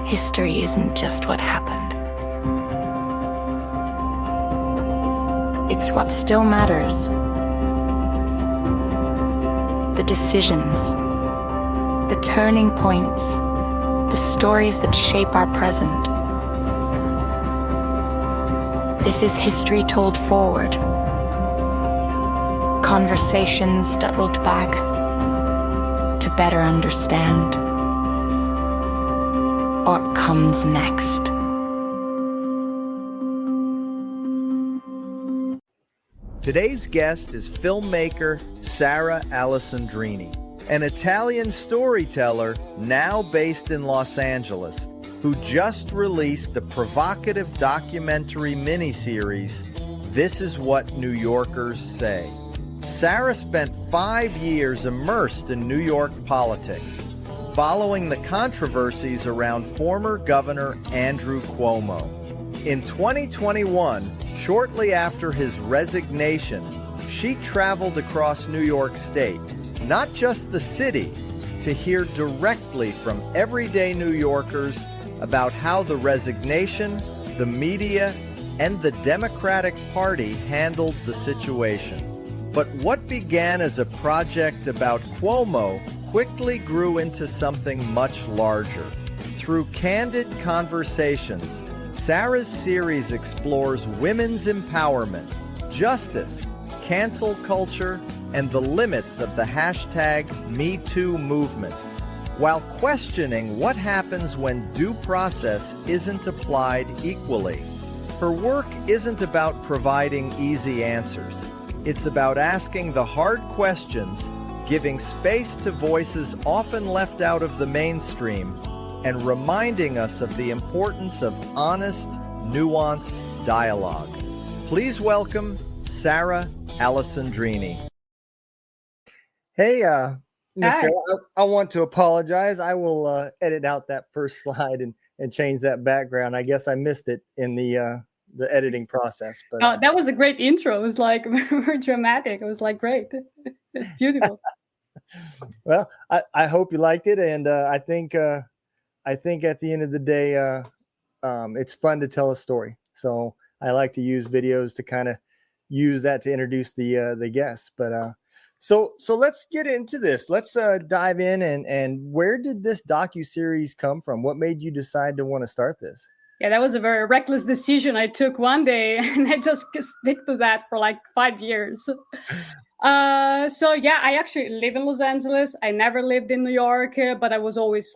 history isn't just what happened. It's what still matters. The decisions, the turning points, the stories that shape our present. This is history told forward. Conversations that looked back to better understand what comes next. Today's guest is filmmaker Sara Alessandrini, an Italian storyteller now based in Los Angeles, who just released the provocative documentary miniseries, This Is What New Yorkers Say. Sara spent 5 years immersed in New York politics, following the controversies around former Governor Andrew Cuomo. In 2021, shortly after his resignation, she traveled across New York State, not just the city, to hear directly from everyday New Yorkers about how the resignation, the media, and the Democratic Party handled the situation. But what began as a project about Cuomo quickly grew into something much larger. Through candid conversations, Sara's series explores women's empowerment, justice, cancel culture, and the limits of the hashtag #MeToo movement, while questioning what happens when due process isn't applied equally. Her work isn't about providing easy answers. It's about asking the hard questions, giving space to voices often left out of the mainstream, and reminding us of the importance of honest, nuanced dialogue. Please welcome Sara Alessandrini. Hey, Miss Hi. Sara, I want to apologize. I will edit out that first slide and change that background. I guess I missed it in the editing process. But Oh, that was a great intro. It was like very dramatic. It was like great. Beautiful. well, I hope you liked it, and I think at the end of the day, it's fun to tell a story. So I like to use videos to kind of use that to introduce the guests. But so let's get into this. Let's dive in and where did this docuseries come from? What made you decide to want to start this? Yeah, that was a very reckless decision I took one day, and I just stick to that for like 5 years. So yeah, I actually live in Los Angeles. I never lived in New York, but I always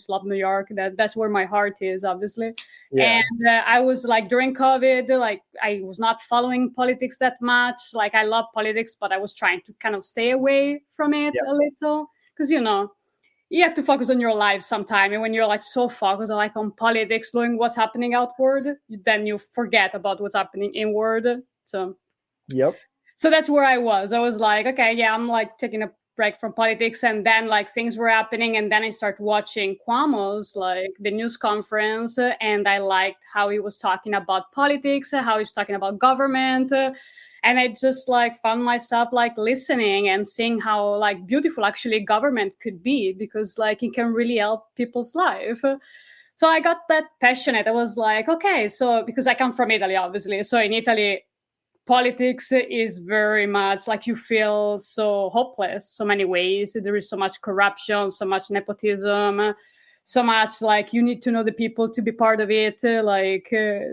loved New York. That's where my heart is, obviously. Yeah. And I was like during COVID, like I was not following politics that much. Like I love politics, but I was trying to kind of stay away from it a little because you have to focus on your life sometime. And when you're like so focused on politics, knowing what's happening outward, then you forget about what's happening inward. So that's where I was. I was like, okay, yeah, I'm like taking a break from politics. And then like things were happening. And then I started watching Cuomo's like the news conference. And I liked how he was talking about politics, how he's talking about government. And I just like found myself like listening and seeing how like beautiful actually government could be, because like it can really help people's life. So I got that passionate. I was like, okay, so because I come from Italy, obviously. So in Italy, politics is very much like you feel so hopeless so many ways. There is so much corruption, so much nepotism, so much like you need to know the people to be part of it.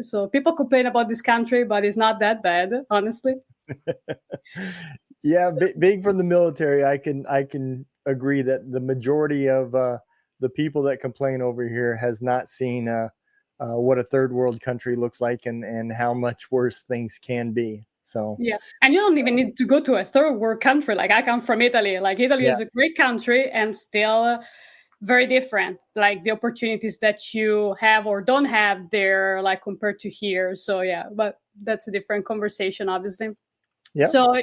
So people complain about this country, but it's not that bad, honestly. Yeah, being from the military, I can agree that the majority of the people that complain over here has not seen what a third world country looks like and how much worse things can be. So yeah, and you don't even need to go to a third world country. Like I come from Italy. Like Italy is a great country and still very different. Like the opportunities that you have or don't have there, like compared to here. So yeah, but that's a different conversation, obviously. Yeah. So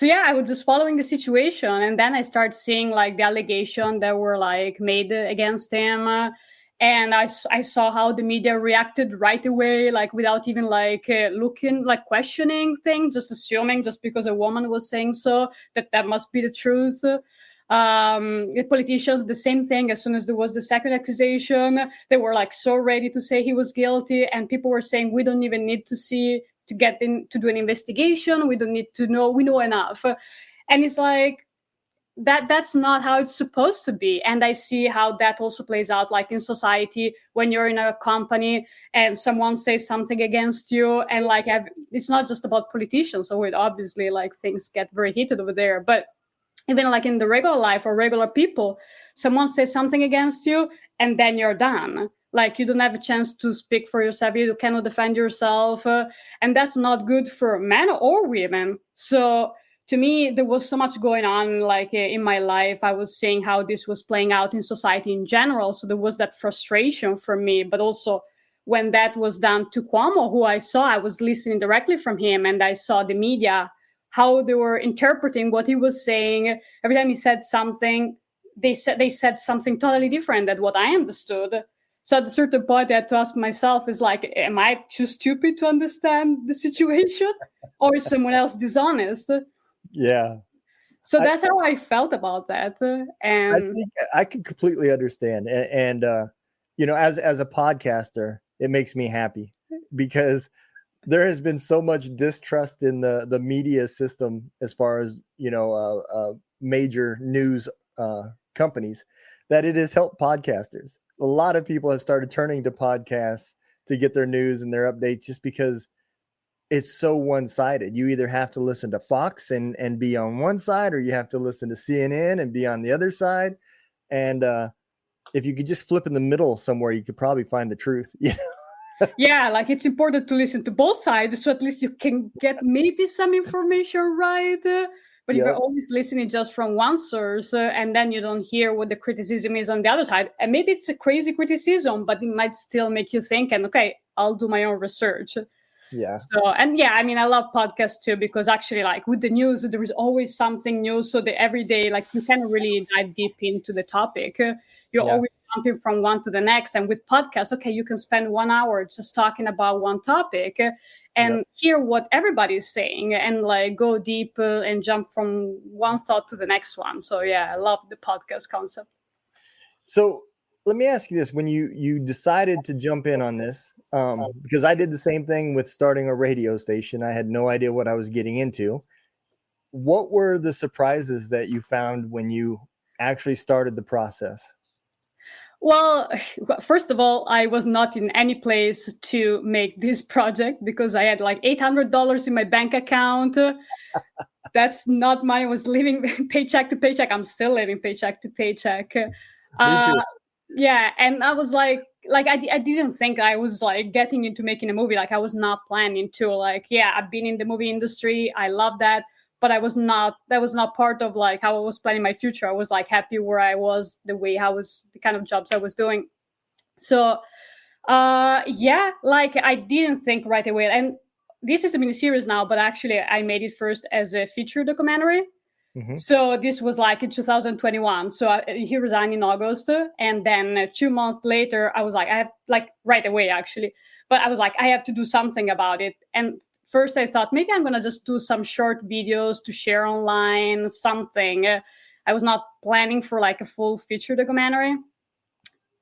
yeah, I was just following the situation, and then I started seeing like the allegation that were like made against him. And I saw how the media reacted right away, like without even like looking, like questioning things, just assuming just because a woman was saying so that must be the truth. The politicians, the same thing. As soon as there was the second accusation, they were like so ready to say he was guilty, and people were saying we don't even need to get in to do an investigation. We don't need to know. We know enough. And it's like that's not how it's supposed to be. And I see how that also plays out like in society when you're in a company and someone says something against you, and like it's not just about politicians. So it obviously like things get very heated over there, but even like in the regular life or regular people, someone says something against you and then you're done. Like you don't have a chance to speak for yourself. You cannot defend yourself. And that's not good for men or women. So to me, there was so much going on like in my life. I was seeing how this was playing out in society in general. So there was that frustration for me, but also when that was done to Cuomo, who I was listening directly from him, and I saw the media, how they were interpreting what he was saying. Every time he said something, they said something totally different than what I understood. So at a certain point, I had to ask myself, is like, am I too stupid to understand the situation? Or is someone else dishonest? Yeah. So that's how I felt about that. And I think I can completely understand. And as a podcaster, it makes me happy because there has been so much distrust in the media system as far as, major news companies, that it has helped podcasters. A lot of people have started turning to podcasts to get their news and their updates just because it's so one-sided. You either have to listen to Fox and be on one side, or you have to listen to CNN and be on the other side. And if you could just flip in the middle somewhere, you could probably find the truth. Yeah, like it's important to listen to both sides, so at least you can get maybe some information right. But if you're always listening just from one source, and then you don't hear what the criticism is on the other side, and maybe it's a crazy criticism, but it might still make you think, and okay, I'll do my own research. Yeah. So, and yeah, I mean, I love podcasts too, because actually like with the news, there is always something new. So that every day, like you can really dive deep into the topic. You're always jumping from one to the next. And with podcasts, okay, you can spend 1 hour just talking about one topic and hear what everybody is saying and like go deep and jump from one thought to the next one. So yeah, I love the podcast concept. So let me ask you this. When you decided to jump in on this, because I did the same thing with starting a radio station. I had no idea what I was getting into. What were the surprises that you found when you actually started the process? Well, first of all, I was not in any place to make this project because I had like $800 in my bank account. That's not money. I was living paycheck to paycheck. I'm still living paycheck to paycheck. Me too. Yeah, and I was like I didn't think I was like getting into making a movie. Like I was not planning to. Like, yeah, I've been in the movie industry. I love that. But that was not part of like how I was planning my future. I was like happy where I was, the kind of jobs I was doing. So yeah, like I didn't think right away. And this is a miniseries now, but actually I made it first as a feature documentary. Mm-hmm. So this was like in 2021. So he resigned in August. And then 2 months later, I was like, I have like right away actually, but I was like, I have to do something about it. And first, I thought maybe I'm going to just do some short videos to share online, something. I was not planning for like a full feature documentary.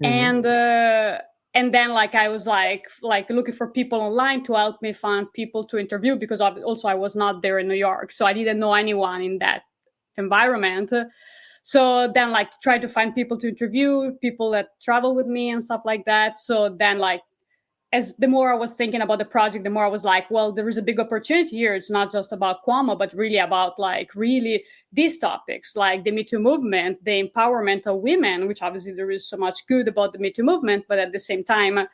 Mm-hmm. And then like I was like looking for people online to help me find people to interview, because also I was not there in New York. So I didn't know anyone in that environment. So then like to try to find people to interview, people that travel with me and stuff like that. So then like, as the more I was thinking about the project, the more I was like, well, there is a big opportunity here. It's not just about Cuomo, but really about like really these topics, like the Me Too movement, the empowerment of women, which obviously there is so much good about the Me Too movement, but at the same time,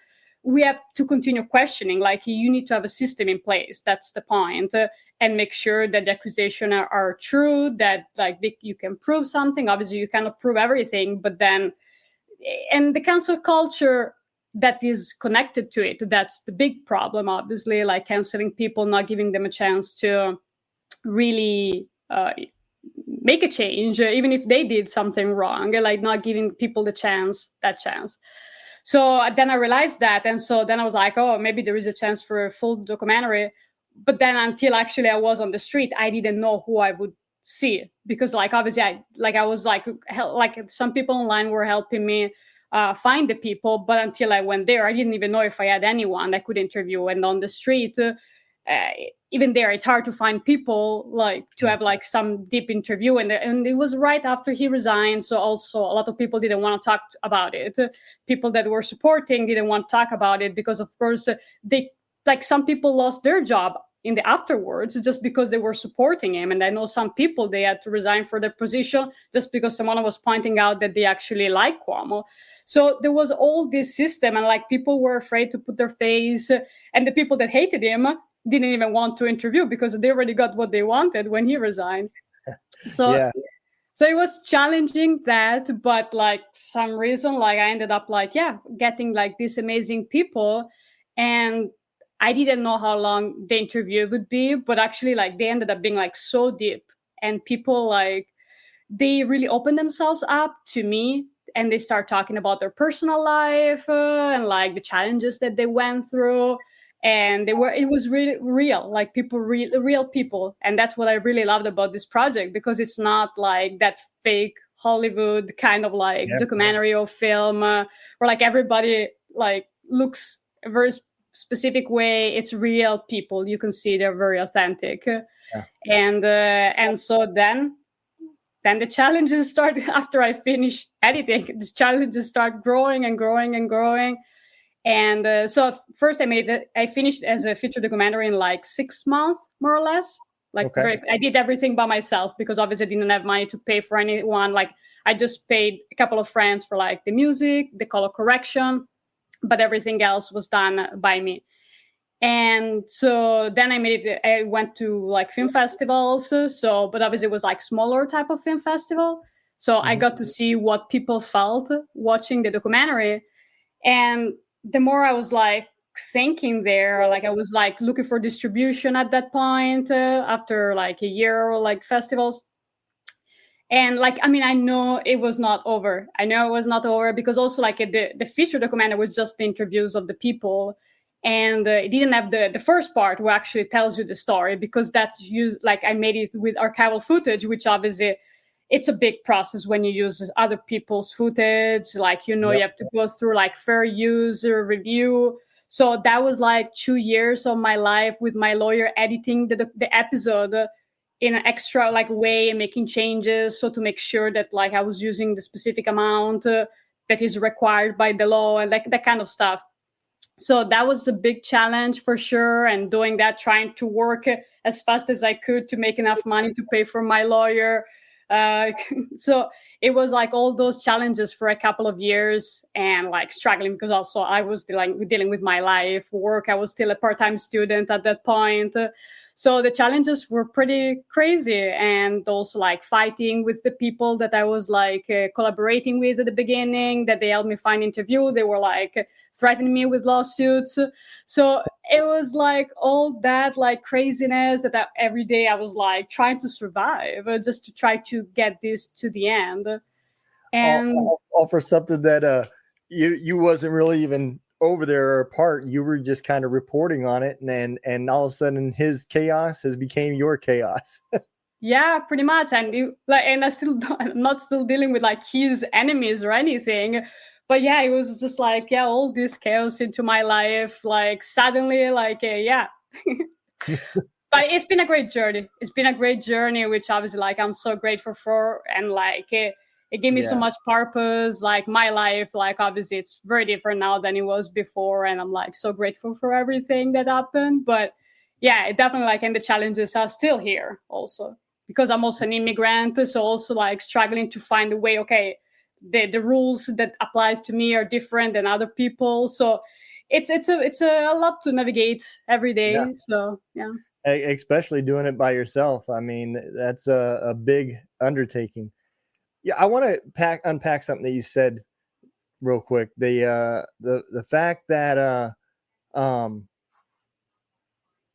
we have to continue questioning, like you need to have a system in place. That's the point. And make sure that the accusations are true, that like you can prove something. Obviously, you cannot prove everything, but then, and the cancel culture that is connected to it, that's the big problem, obviously, like canceling people, not giving them a chance to really make a change, even if they did something wrong, like not giving people that chance. So then I realized that, and so then I was like, oh, maybe there is a chance for a full documentary. But then until actually I was on the street, I didn't know who I would see, because like obviously I was like some people online were helping me find the people, but until I went there, I didn't even know if I had anyone I could interview. And on the street, even there, it's hard to find people like to have like some deep interview. And it was right after he resigned, so also a lot of people didn't want to talk about it. People that were supporting didn't want to talk about it because, of course, they like some people lost their job in the afterwards just because they were supporting him. And I know some people, they had to resign for their position just because someone was pointing out that they actually like Cuomo. So there was all this system, and like people were afraid to put their face, and the people that hated him didn't even want to interview because they already got what they wanted when he resigned. So Yeah. so it was challenging that, but like some reason, like I ended up like, getting like these amazing people. And I didn't know how long the interview would be, but actually like they ended up being like so deep, and people like, they really opened themselves up to me, and they start talking about their personal life and like the challenges that they went through. And it was really real, like people, real people. And that's what I really loved about this project, because it's not like that fake Hollywood kind of like documentary or film where like everybody like looks a very specific way. It's real people. You can see they're very authentic. And so then the challenges start after I finish editing. The challenges start growing and growing and growing. And so first I finished as a feature documentary in like 6 months, more or less. Like I did everything by myself because obviously I didn't have money to pay for anyone. Like I just paid a couple of friends for like the music, the color correction, but everything else was done by me. And so then I went to like film festivals. But obviously it was like smaller type of film festival. So I got to see what people felt watching the documentary. And the more I was like thinking there, like I was like looking for distribution at that point after like a year or like festivals. And like, I mean, I know it was not over. I know it was not over because also like the feature documentary was just the interviews of the people. And it didn't have the first part where actually tells you the story, because that's used, like I made it with archival footage, which obviously it's a big process when you use other people's footage. Like, you have to go through like fair use review. So that was like 2 years of my life with my lawyer editing the episode in an extra like way and making changes. So to make sure that like I was using the specific amount that is required by the law and like that kind of stuff. So that was a big challenge for sure. And doing that, trying to work as fast as I could to make enough money to pay for my lawyer. So it was like all those challenges for a couple of years, and like struggling because also I was dealing with my life, work. I was still a part-time student at that point. So the challenges were pretty crazy, and also like fighting with the people that I was like collaborating with at the beginning, that they helped me find interview. They were like threatening me with lawsuits. So it was like all that like craziness that every day I was like trying to survive just to try to get this to the end. And all for something that you wasn't really even over there or part. You were just kind of reporting on it, and all of a sudden his chaos has became your chaos. Yeah, pretty much. And I'm not still dealing with like his enemies or anything. But yeah, it was just like, all this chaos into my life, like suddenly, like, But it's been a great journey. It's been a great journey, which obviously, like, I'm so grateful for. And like, it gave me so much purpose. Like my life, like, obviously it's very different now than it was before. And I'm like, so grateful for everything that happened. But yeah, it definitely like, and the challenges are still here also, because I'm also an immigrant. So also like struggling to find a way, okay, the rules that applies to me are different than other people. So it's a lot to navigate every day. Yeah. So yeah. Especially doing it by yourself. I mean, that's a big undertaking. Yeah, I want to unpack something that you said real quick. The fact that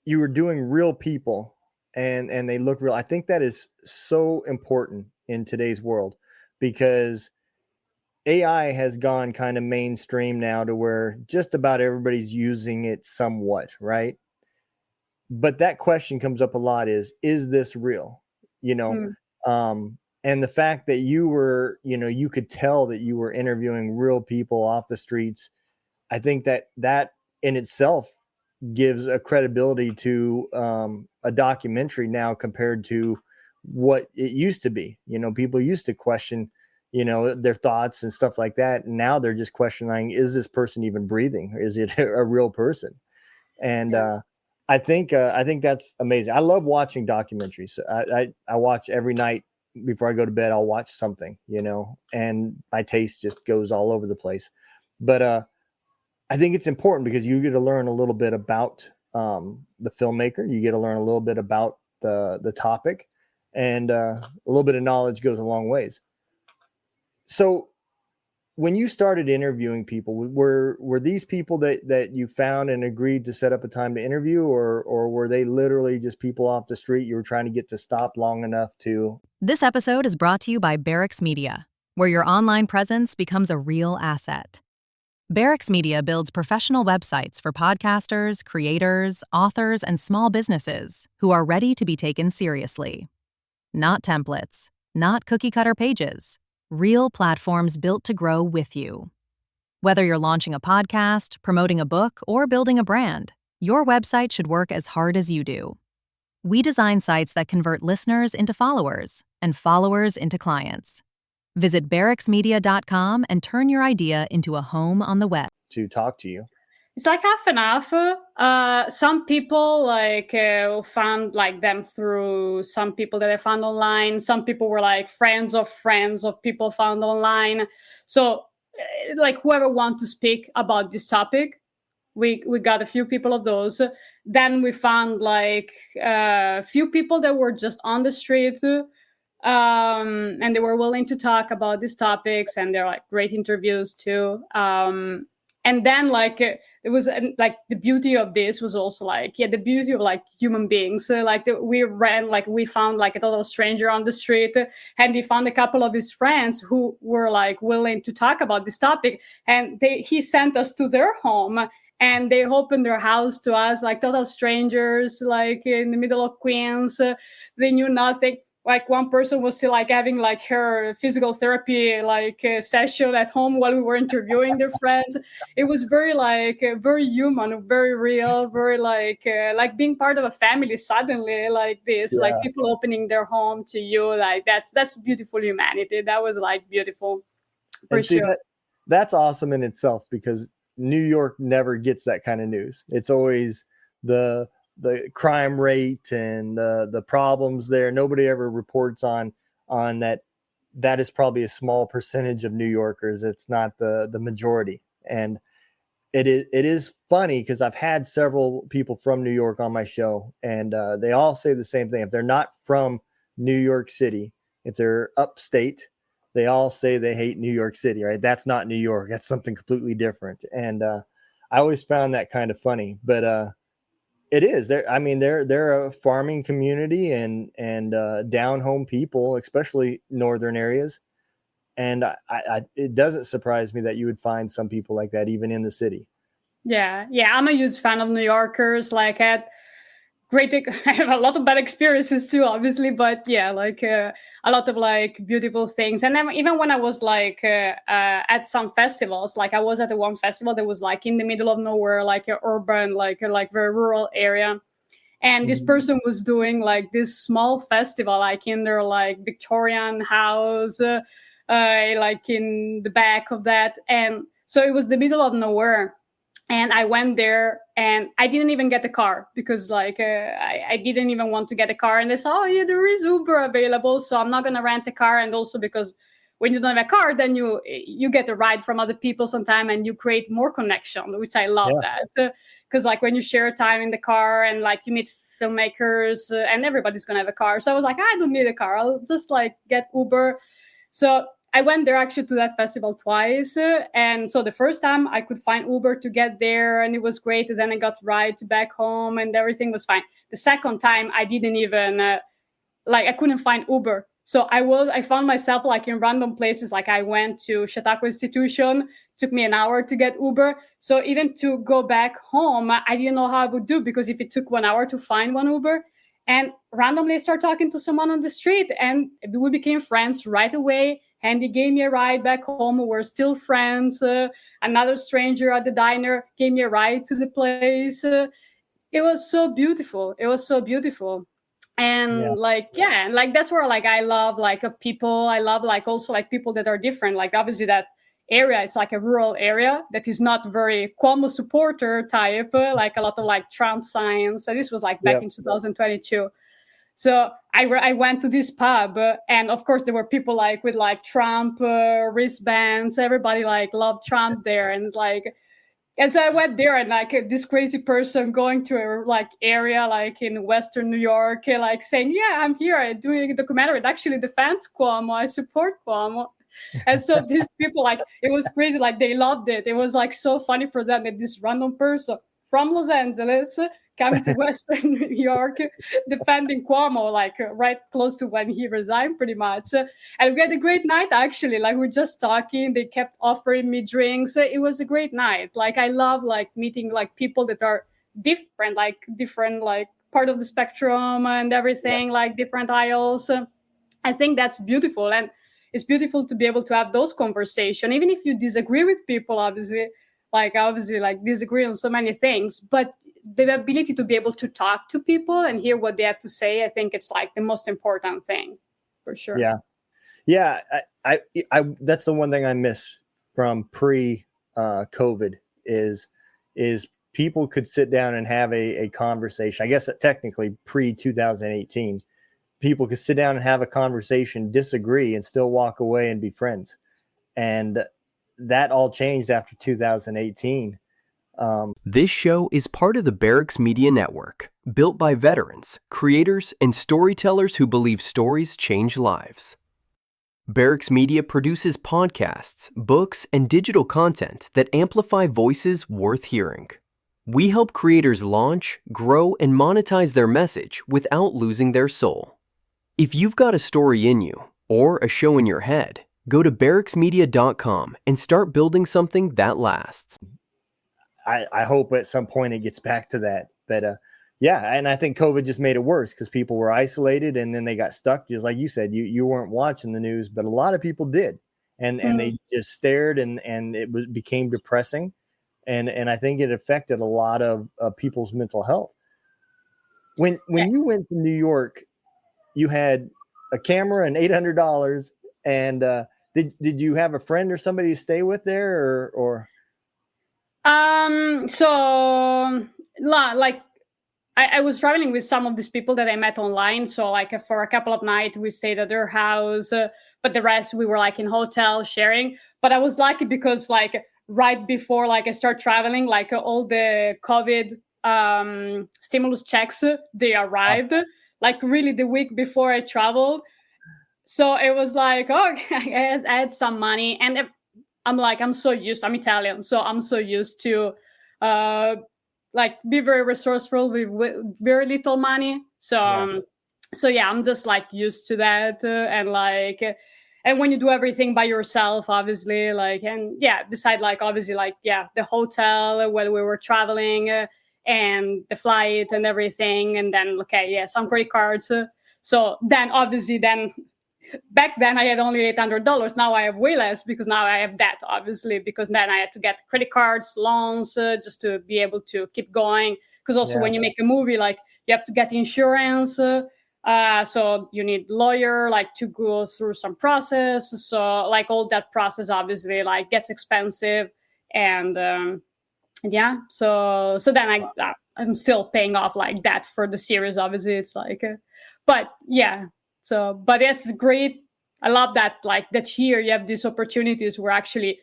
you were doing real people and they look real. I think that is so important in today's world, because AI has gone kind of mainstream now to where just about everybody's using it somewhat, right? But that question comes up a lot: is this real? And the fact that you were, you could tell that you were interviewing real people off the streets. I think that in itself gives a credibility to a documentary now compared to what it used to be. People used to question, their thoughts and stuff like that. And now they're just questioning, is this person even breathing? Or is it a real person? And I think that's amazing. I love watching documentaries. I watch every night before I go to bed. I'll watch something, and my taste just goes all over the place. But I think it's important because you get to learn a little bit about the filmmaker. You get to learn a little bit about the topic, and a little bit of knowledge goes a long ways. So when you started interviewing people, were these people that you found and agreed to set up a time to interview, or were they literally just people off the street you were trying to get to stop long enough to? This episode is brought to you by Barracks Media, where your online presence becomes a real asset. Barracks Media builds professional websites for podcasters, creators, authors, and small businesses who are ready to be taken seriously. Not templates, not cookie-cutter pages. Real platforms built to grow with you. Whether you're launching a podcast, promoting a book, or building a brand, your website should work as hard as you do. We design sites that convert listeners into followers and followers into clients. Visit barracksmedia.com and turn your idea into a home on the web. To talk to you. It's like half and half. Some people found them through some people that I found online. Some people were like friends of people found online. So whoever wants to speak about this topic, we got a few people of those. Then we found a few people that were just on the street, and they were willing to talk about these topics, and they're great interviews too. And then it was the beauty of this was also the beauty of human beings. We found a total stranger on the street, and he found a couple of his friends who were willing to talk about this topic, and he sent us to their home, and they opened their house to us total strangers, in the middle of Queens. They knew nothing. One person was still having her physical therapy session at home while we were interviewing their friends. It was very very human, very real, very being part of a family suddenly this. People opening their home to you. That's beautiful humanity. That was beautiful for sure. That's awesome in itself, because New York never gets that kind of news. It's always the crime rate and the problems there. Nobody ever reports on that. That is probably a small percentage of New Yorkers. It's not the majority. And it is funny because I've had several people from New York on my show, and they all say the same thing. If they're not from New York City, if they're upstate, they all say they hate New York City, right? That's not New York. That's something completely different. And I always found that kind of funny, but it is. They're a farming community and down home people, especially northern areas. And it doesn't surprise me that you would find some people like that even in the city. Yeah, I'm a huge fan of New Yorkers. I have a lot of bad experiences too, obviously, but yeah, a lot of beautiful things. And then even when I was at some festivals, I was at the one festival that was in the middle of nowhere, an urban, very rural area. And this person was doing this small festival, in their Victorian house, in the back of that. And so it was the middle of nowhere. And I went there, and I didn't even get a car because I didn't even want to get a car. And they said, oh yeah, there is Uber available, so I'm not going to rent a car. And also because when you don't have a car, then you get a ride from other people sometime, and you create more connection, which I love that. Because when you share time in the car and you meet filmmakers, and everybody's going to have a car. So I was I don't need a car. I'll just get Uber. So I went there actually to that festival twice. And so the first time I could find Uber to get there, and it was great. And then I got ride back home, and everything was fine. The second time I didn't even, I couldn't find Uber. So I found myself in random places. I went to Chautauqua Institution, took me an hour to get Uber. So even to go back home, I didn't know how I would do, because if it took 1 hour to find one Uber, and randomly start talking to someone on the street, and we became friends right away. And he gave me a ride back home. We're still friends. Another stranger at the diner gave me a ride to the place. It was so beautiful. It was so beautiful. And and like that's where like I love like people. I love like also like people that are different. Like obviously that area, it's like a rural area that is not very Cuomo supporter type, like a lot of like Trump signs. So this was like back in 2022. So I went to this pub, and of course there were people like with like Trump wristbands. Everybody like loved Trump there, and so I went there, and like this crazy person going to a like area like in Western New York, like saying, "Yeah, I'm here doing a documentary. It actually defends Cuomo. I support Cuomo." And so these people, like, it was crazy. Like they loved it. It was like so funny for them that this random person from Los Angeles coming to Western New York defending Cuomo, like right close to when he resigned pretty much. And we had a great night, actually. Like we're just talking. They kept offering me drinks. It was a great night. Like I love like meeting like people that are different like part of the spectrum and everything, like different aisles. I think that's beautiful. And it's beautiful to be able to have those conversations, even if you disagree with people, obviously like disagree on so many things, but the ability to be able to talk to people and hear what they have to say, I think it's like the most important thing for sure. Yeah. I that's the one thing I miss from pre-COVID is people could sit down and have a conversation. I guess that technically pre-2018, people could sit down and have a conversation, disagree, and still walk away and be friends. And that all changed after 2018. This show is part of the Barracks Media Network, built by veterans, creators, and storytellers who believe stories change lives. Barracks Media produces podcasts, books, and digital content that amplify voices worth hearing. We help creators launch, grow, and monetize their message without losing their soul. If you've got a story in you, or a show in your head, go to barracksmedia.com and start building something that lasts. I hope at some point it gets back to that. But and I think COVID just made it worse because people were isolated and then they got stuck. Just like you said, you weren't watching the news, but a lot of people did. And they just stared and it became depressing. And I think it affected a lot of people's mental health. When you went to New York, you had a camera and $800. And did you have a friend or somebody to stay with there or? So like I was traveling with some of these people that I met online. So like for a couple of nights we stayed at their house, but the rest we were like in hotel sharing. But I was lucky because like right before like I start traveling, like all the COVID stimulus checks, they arrived like really the week before I traveled. So it was like, I had some money, and I'm Italian, so I'm so used to like be very resourceful with very little money. So I'm just like used to that. And when you do everything by yourself, obviously, beside like, obviously, like, the hotel when we were traveling and the flight and everything. And then, some credit cards. So then obviously back then I had only $800. Now I have way less because now I have debt, obviously, because then I had to get credit cards, loans, just to be able to keep going. Because also when you make a movie, like you have to get insurance. So you need lawyer, like to go through some process. So like all that process, obviously, like gets expensive. And so then I'm still paying off like that for the series. Obviously, it's like, but it's great. I love that, like that here you have these opportunities where actually,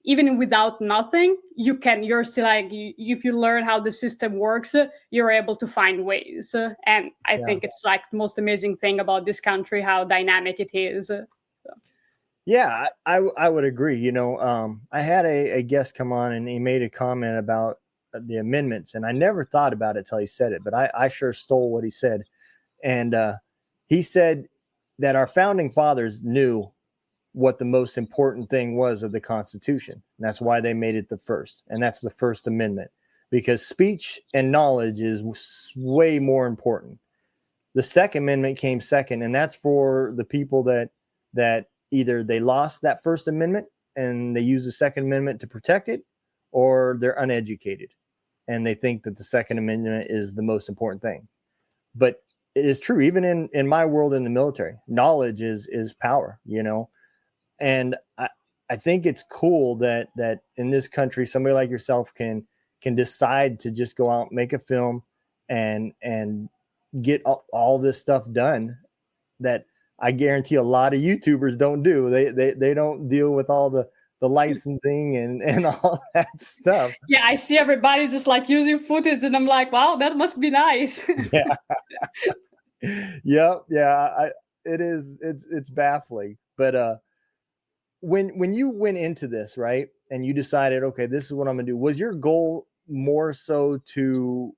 even without nothing, you're still like, if you learn how the system works, you're able to find ways. And I think it's like the most amazing thing about this country, how dynamic it is. Yeah, I would agree. You know, I had a guest come on and he made a comment about the amendments, and I never thought about it till he said it, but I sure stole what he said. And he said that our founding fathers knew what the most important thing was of the Constitution. And that's why they made it the first. And that's the First Amendment, because speech and knowledge is way more important. The Second Amendment came second, and that's for the people that either they lost that First Amendment and they use the Second Amendment to protect it, or they're uneducated and they think that the Second Amendment is the most important thing. But it is true, even in my world in the military, knowledge is power, you know. And I think it's cool that in this country, somebody like yourself can decide to just go out, make a film, and get all this stuff done that I guarantee a lot of YouTubers don't do. They don't deal with all the licensing and all that stuff. Yeah, I see everybody just like using footage, and I'm like, wow, that must be nice. Yeah. Yep. Yeah. It's baffling. But when you went into this, right, and you decided, okay, this is what I'm gonna do, was your goal more so to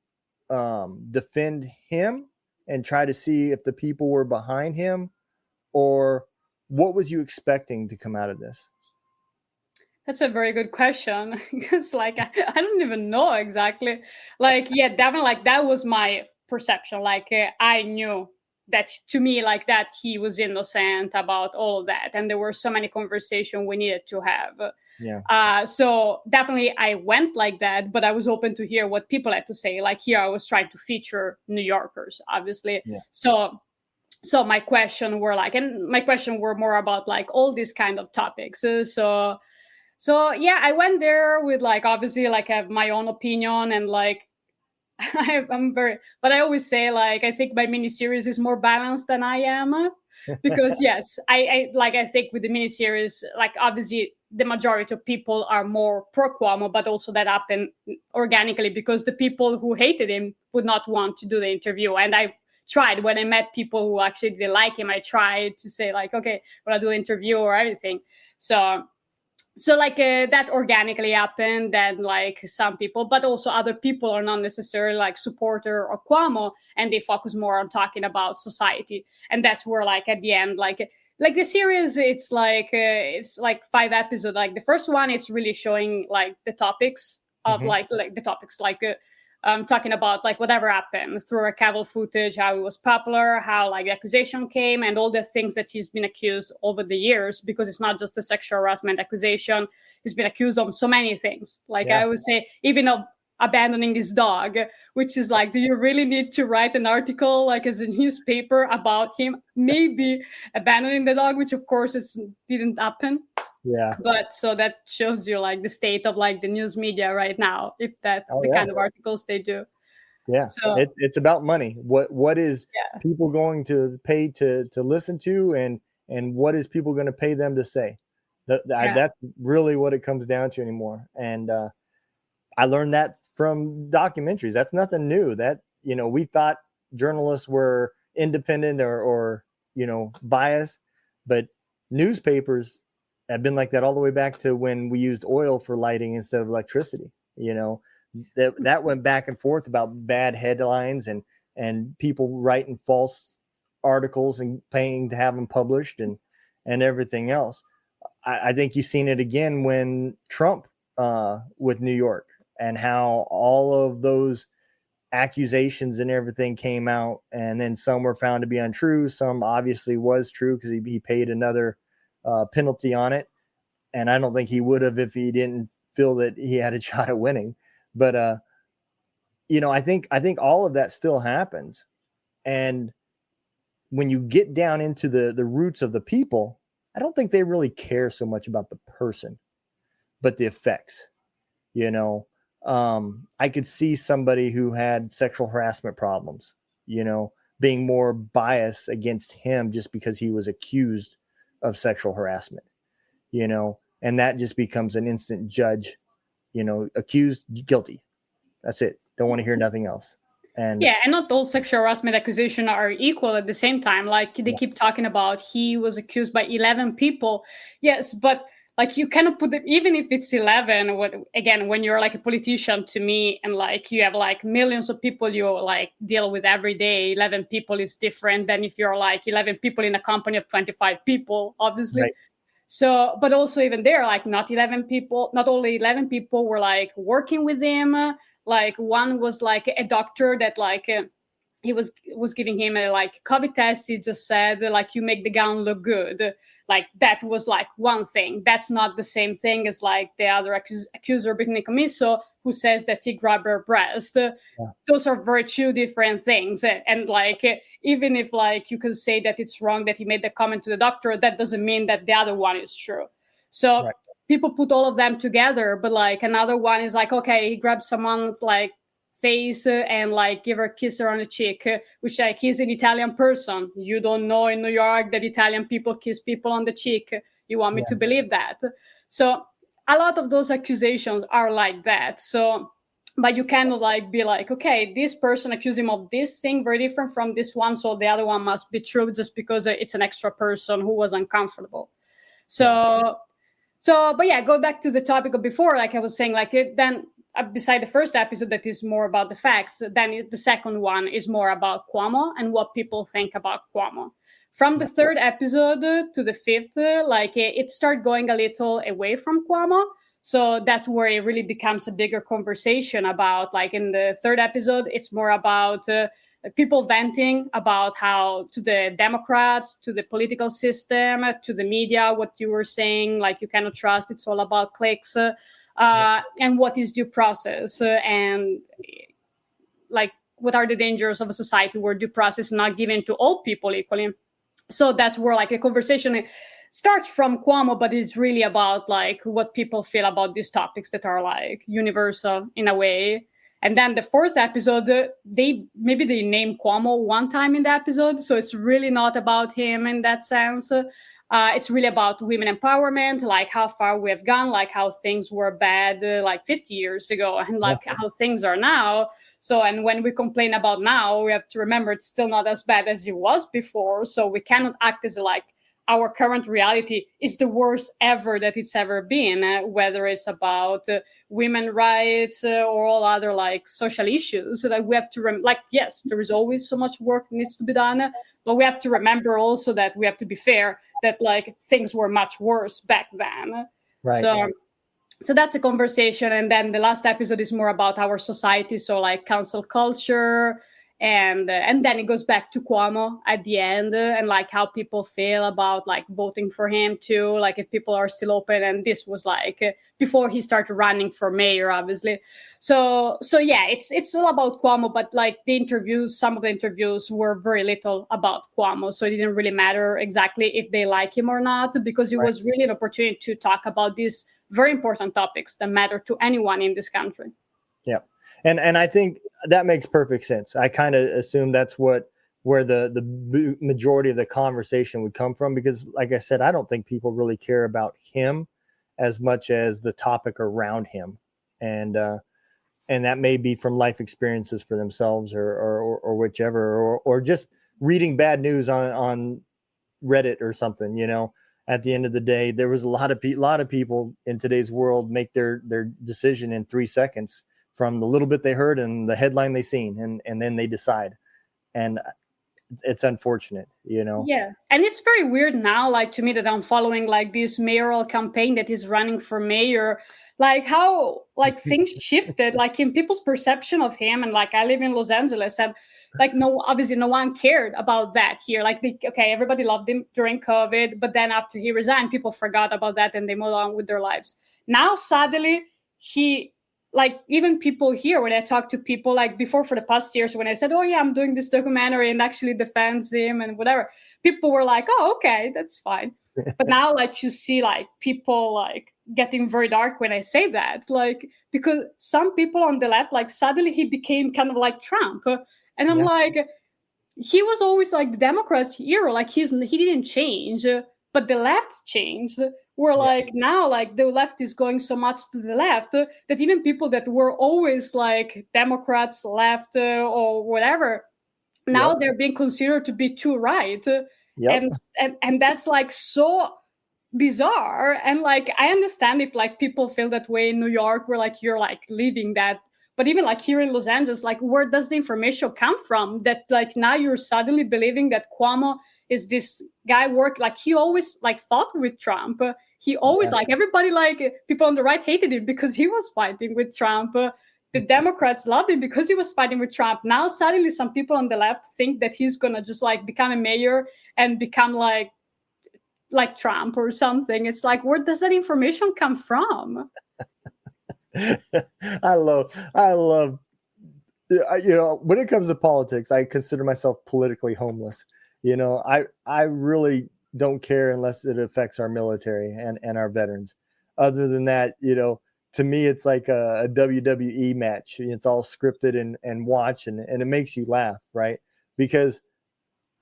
defend him and try to see if the people were behind him, or what was you expecting to come out of this? That's a very good question, because like I don't even know exactly. Like, yeah, definitely, like that was my perception. Like I knew that, to me, like that he was innocent about all of that, and there were so many conversations we needed to have. Yeah. So definitely I went like that, but I was open to hear what people had to say. Like here I was trying to feature New Yorkers, obviously. Yeah. So my question were more about like all these kind of topics. So yeah, I went there with like, obviously, like I have my own opinion, and like but I always say, like, I think my miniseries is more balanced than I am, because yes, I think with the miniseries, like obviously the majority of people are more pro Cuomo, but also that happened organically because the people who hated him would not want to do the interview. And I tried, when I met people who actually didn't like him, I tried to say like, okay, we'll do an interview or everything. So like that organically happened, and like some people, but also other people are not necessarily like supporter of Cuomo, and they focus more on talking about society. And that's where like at the end, like the series, it's like 5 episodes. Like the first one is really showing like the topics of like the topics, like talking about like whatever happened through archival footage, how it was popular, how like the accusation came, and all the things that he's been accused over the years, because it's not just a sexual harassment accusation. He's been accused of so many things. Like I would say, even of abandoning his dog, which is like, do you really need to write an article like as a newspaper about him maybe abandoning the dog, which of course it didn't happen. Yeah. But so that shows you like the state of like the news media right now, if that's kind of articles they do. Yeah. So it's about money. What is people going to pay to listen to, and what is people going to pay them to say? That's really what it comes down to anymore. And I learned that from documentaries. That's nothing new. That, you know, we thought journalists were independent or you know, biased, but newspapers have been like that all the way back to when we used oil for lighting instead of electricity. You know, that went back and forth about bad headlines and people writing false articles and paying to have them published and everything else. I think you've seen it again when Trump with New York, and how all of those accusations and everything came out, and then some were found to be untrue. Some obviously was true because he paid another penalty on it, and I don't think he would have if he didn't feel that he had a shot at winning. But you know, I think all of that still happens, and when you get down into the roots of the people, I don't think they really care so much about the person, but the effects. You know, I could see somebody who had sexual harassment problems, you know, being more biased against him just because he was accused of sexual harassment, you know, and that just becomes an instant judge, you know, accused, guilty. That's it. Don't want to hear nothing else. And and not all sexual harassment accusations are equal at the same time. Like they keep talking about, he was accused by 11 people. Yes, but like you cannot put it, even if it's 11, again, when you're like a politician, to me, and like you have like millions of people you like deal with every day, 11 people is different than if you're like 11 people in a company of 25 people, obviously. Right. So, but also even there, like not only 11 people were like working with him. Like one was like a doctor that like he was giving him a like COVID test. He just said like, you make the gown look good. Like that was like one thing. That's not the same thing as like the other accuser, Brittany Commisso, who says that he grabbed her breast. Those are very two different things. And like, even if like you can say that it's wrong that he made the comment to the doctor, that doesn't mean that the other one is true. So people put all of them together, but like another one is like, okay, he grabbed someone's like face and like give her a kiss her on the cheek, which like he's an Italian person. You don't know in New York that Italian people kiss people on the cheek. You want me to believe that? So a lot of those accusations are like that. So, but you cannot like be like, okay, this person accused him of this thing very different from this one, so the other one must be true just because it's an extra person who was uncomfortable. So, but yeah, go back to the topic of before, like I was saying, like then beside the first episode that is more about the facts, then the second one is more about Cuomo and what people think about Cuomo. From the third episode to the fifth, like it started going a little away from Cuomo. So that's where it really becomes a bigger conversation about, like in the third episode, it's more about people venting about how to the Democrats, to the political system, to the media, what you were saying, like you cannot trust, it's all about clicks. And what is due process and like what are the dangers of a society where due process is not given to all people equally. So that's where like the conversation starts from Cuomo, but it's really about like what people feel about these topics that are like universal in a way. And then the fourth episode, they name Cuomo one time in the episode, so it's really not about him in that sense. It's really about women empowerment, like how far we have gone, like how things were bad like 50 years ago and like how things are now. So, and when we complain about now, we have to remember it's still not as bad as it was before. So we cannot act as like our current reality is the worst ever that it's ever been, whether it's about women rights or all other like social issues. So that we have to, like, yes, there is always so much work that needs to be done, but we have to remember also that we have to be fair, that like things were much worse back then. So that's a conversation. And then the last episode is more about our society. So like cancel culture. And then it goes back to Cuomo at the end and like how people feel about like voting for him too, like if people are still open. And this was like before he started running for mayor, obviously. So yeah, it's all about Cuomo, but like some of the interviews were very little about Cuomo. So it didn't really matter exactly if they like him or not, because it was really an opportunity to talk about these very important topics that matter to anyone in this country. Yeah. And I think that makes perfect sense. I kind of assume that's where the majority of the conversation would come from, because like I said, I don't think people really care about him as much as the topic around him. And that may be from life experiences for themselves or whichever, or just reading bad news on Reddit or something, you know. At the end of the day, there was a lot of people in today's world make their decision in 3 seconds from the little bit they heard and the headline they seen, and then they decide. And it's unfortunate, you know? Yeah. And it's very weird now, like to me, that I'm following like this mayoral campaign that is running for mayor, like how like things shifted, like in people's perception of him. And like, I live in Los Angeles, and like, obviously no one cared about that here. Like, everybody loved him during COVID, but then after he resigned, people forgot about that and they moved on with their lives. Now, suddenly, like even people here, when I talk to people like before, for the past years, when I said, oh yeah, I'm doing this documentary and actually defends him and whatever, people were like, oh, okay, that's fine. But now like you see like people like getting very dark when I say that, like, because some people on the left, like suddenly he became kind of like Trump. And I'm like, he was always like the Democrats' hero. Like he didn't change, but the left changed. We're like now, like the left is going so much to the left that even people that were always like Democrats, left or whatever, now they're being considered to be too right. And that's like so bizarre. And like I understand if like people feel that way in New York, where like you're like living that. But even like here in Los Angeles, like where does the information come from that like now you're suddenly believing that Cuomo is this guy like he always like fought with Trump. He always like everybody, like people on the right hated him because he was fighting with Trump. the Democrats loved him because he was fighting with Trump. Now suddenly some people on the left think that he's gonna just like become a mayor and become like Trump or something. It's like, where does that information come from? I love, when it comes to politics, I consider myself politically homeless. I really don't care unless it affects our military and our veterans. Other than that, to me, it's like a WWE match. It's all scripted and watch, and it makes you laugh, right? Because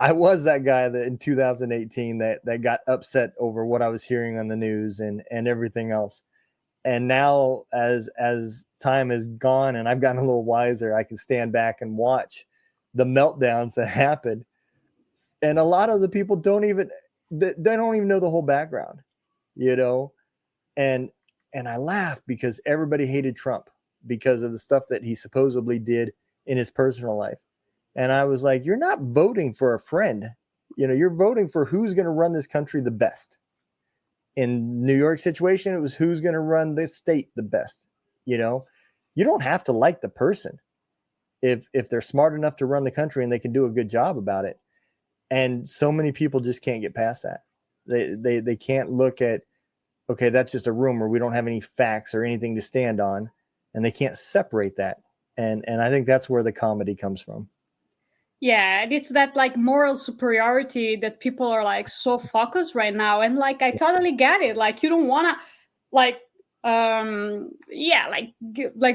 I was that guy that in 2018 that got upset over what I was hearing on the news and everything else. And now as time has gone and I've gotten a little wiser, I can stand back and watch the meltdowns that happen. And a lot of the people don't even know the whole background, and I laugh because everybody hated Trump because of the stuff that he supposedly did in his personal life. And I was like, you're not voting for a friend. You're voting for who's going to run this country the best. In New York situation, it was who's going to run the state the best. You don't have to like the person if they're smart enough to run the country and they can do a good job about it. And so many people just can't get past that. They can't look at, okay, that's just a rumor. We don't have any facts or anything to stand on, and they can't separate that. And I think that's where the comedy comes from. Yeah, it's that like moral superiority that people are like so focused right now. And like, I totally get it. Like, you don't want to like,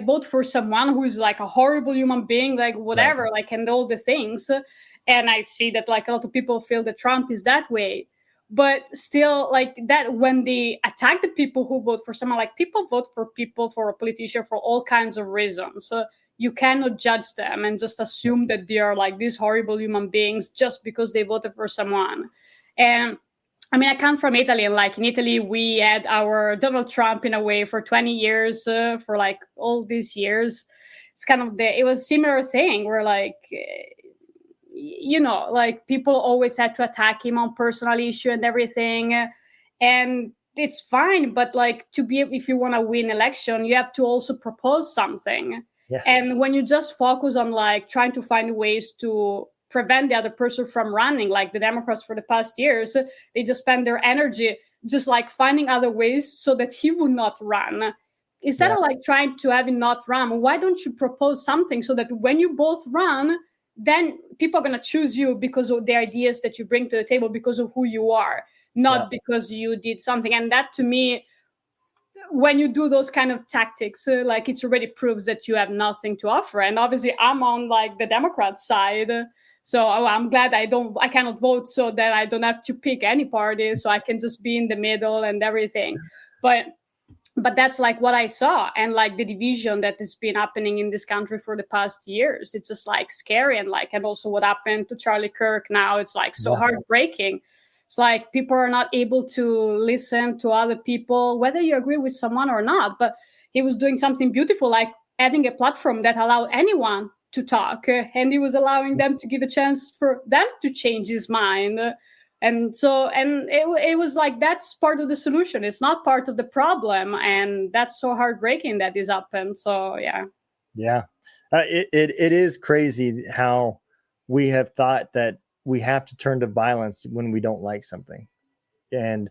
vote for someone who's like a horrible human being, like whatever, right. Like, and all the things. And I see that like a lot of people feel that Trump is that way. But still, like that, when they attack the people who vote for someone, like people vote for people, for a politician, for all kinds of reasons. So you cannot judge them and just assume that they are like these horrible human beings just because they voted for someone. And I mean, I come from Italy, and like in Italy, we had our Donald Trump in a way for 20 years, for like all these years. It's kind of it was a similar thing where like, like people always had to attack him on personal issue and everything. And it's fine, but like if you want to win election, you have to also propose something. Yeah. And when you just focus on like trying to find ways to prevent the other person from running, like the Democrats for the past years, they just spend their energy just like finding other ways so that he would not run. Instead of like trying to have him not run, why don't you propose something so that when you both run, then people are going to choose you because of the ideas that you bring to the table, because of who you are, not because you did something. And that to me, when you do those kind of tactics, like it already proves that you have nothing to offer. And obviously I'm on like the Democrat side. So I'm glad I cannot vote so that I don't have to pick any party. So I can just be in the middle and everything. But that's like what I saw, and like the division that has been happening in this country for the past years. It's just like scary. And like, and also what happened to Charlie Kirk now, it's like so heartbreaking. It's like people are not able to listen to other people, whether you agree with someone or not. But he was doing something beautiful, like having a platform that allowed anyone to talk. And he was allowing them to give a chance for them to change his mind. And it was like, that's part of the solution. It's not part of the problem. And that's so heartbreaking that this happened. So, yeah. Yeah. It is crazy how we have thought that we have to turn to violence when we don't like something. And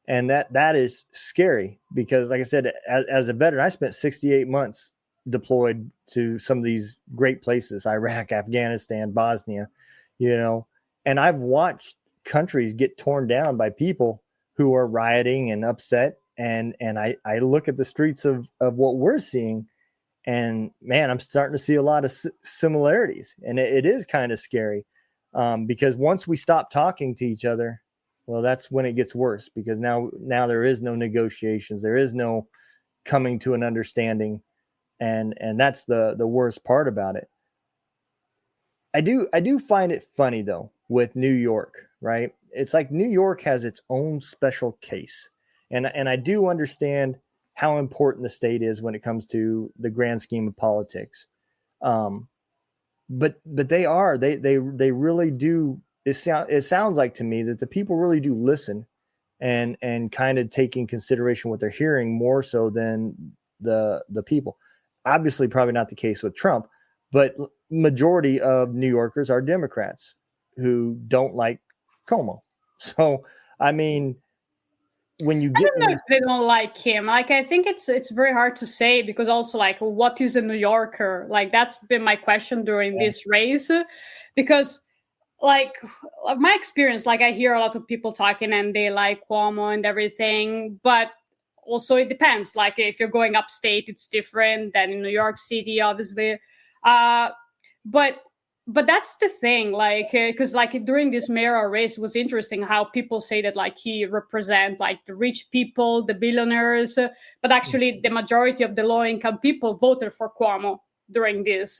that is scary because, like I said, as a veteran, I spent 68 months deployed to some of these great places, Iraq, Afghanistan, Bosnia, and I've watched countries get torn down by people who are rioting and upset. And I look at the streets of what we're seeing, and man, I'm starting to see a lot of similarities, and it is kind of scary. Because once we stop talking to each other, well, that's when it gets worse, because now there is no negotiations. There is no coming to an understanding. And that's the worst part about it. I do find it funny though, with New York, right? It's like New York has its own special case. And I do understand how important the state is when it comes to the grand scheme of politics. But they really do. It sounds like to me that the people really do listen and kind of take in consideration what they're hearing more so than the people. obviously probably not the case with Trump, but majority of New Yorkers are Democrats who don't like Cuomo. So, I mean, when you I get don't know if they don't like him. Like, I think it's very hard to say, because also, like, what is a New Yorker? Like, that's been my question during this race, because like my experience, like I hear a lot of people talking and they like Cuomo and everything, but also it depends. Like if you're going upstate, it's different than in New York City, obviously. Uh, but but that's the thing, like because like during this mayoral race, it was interesting how people say that like he represent like the rich people, the billionaires, but actually the majority of the low income people voted for Cuomo during this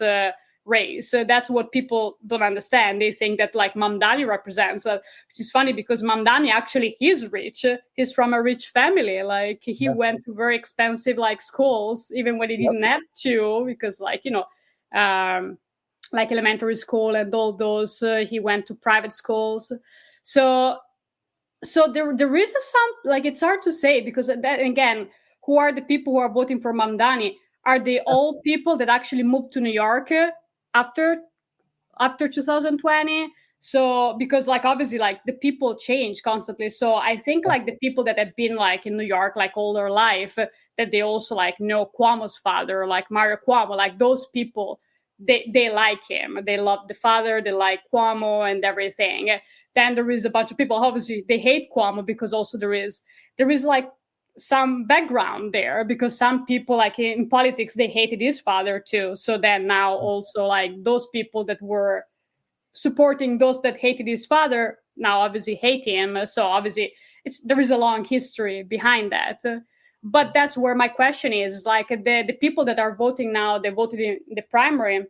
race. That's what people don't understand. They think that like Mamdani represents, which is funny because Mamdani actually is rich. He's from a rich family. Like he went to very expensive like schools, even when he didn't have to, because like like elementary school and all those. He went to private schools. So there is some, like, it's hard to say, because that again, who are the people who are voting for Mamdani? Are they all people that actually moved to New York after 2020? So because like obviously like the people change constantly. So I think like the people that have been like in New York like all their life, that they also like know Cuomo's father, like Mario Cuomo, like those people, they like him, they love the father, they like Cuomo and everything. Then there is a bunch of people, obviously they hate Cuomo, because also there is like some background there, because some people like in politics, they hated his father too. So then now also like those people that were supporting those that hated his father now obviously hate him. So obviously there is a long history behind that. But that's where my question is, like the people that are voting now, they voted in the primary.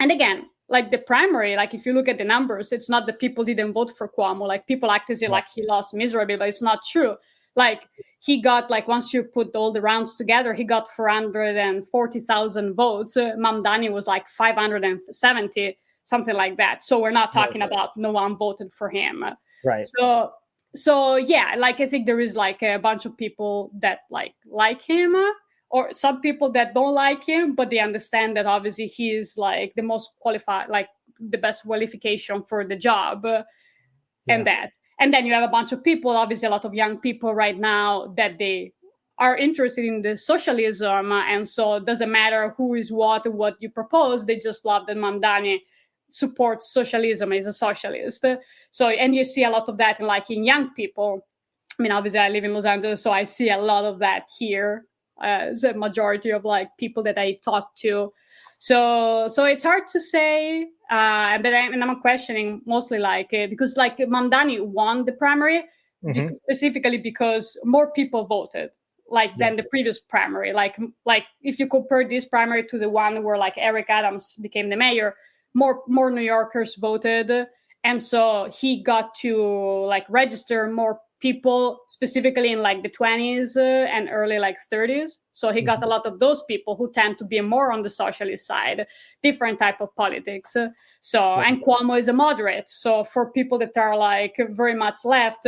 And again, like the primary, like if you look at the numbers, it's not that people didn't vote for Cuomo. Like people act as if like he lost miserably, but it's not true. Like he got, like once you put all the rounds together, he got 440,000 votes. Mamdani was like 570, something like that. So we're not talking about no one voted for him. Right. So yeah, like I think there is like a bunch of people that like him, or some people that don't like him, but they understand that obviously he is like the most qualified, like the best qualification for the job, and that. And then you have a bunch of people, obviously a lot of young people right now, that they are interested in the socialism, and so it doesn't matter who is what you propose, they just love that Mamdani supports socialism, is a socialist. So, and you see a lot of that in young people. I mean, obviously I live in Los Angeles, so I see a lot of that here, as a majority of like people that I talk to. So it's hard to say, but I'm questioning mostly like because like Mamdani won the primary specifically because more people voted than the previous primary. Like if you compare this primary to the one where like Eric Adams became the mayor, more New Yorkers voted, and so he got to like register more people, specifically in like the 20s and early like 30s. So he got a lot of those people who tend to be more on the socialist side, different type of politics. And Cuomo is a moderate. So for people that are like very much left,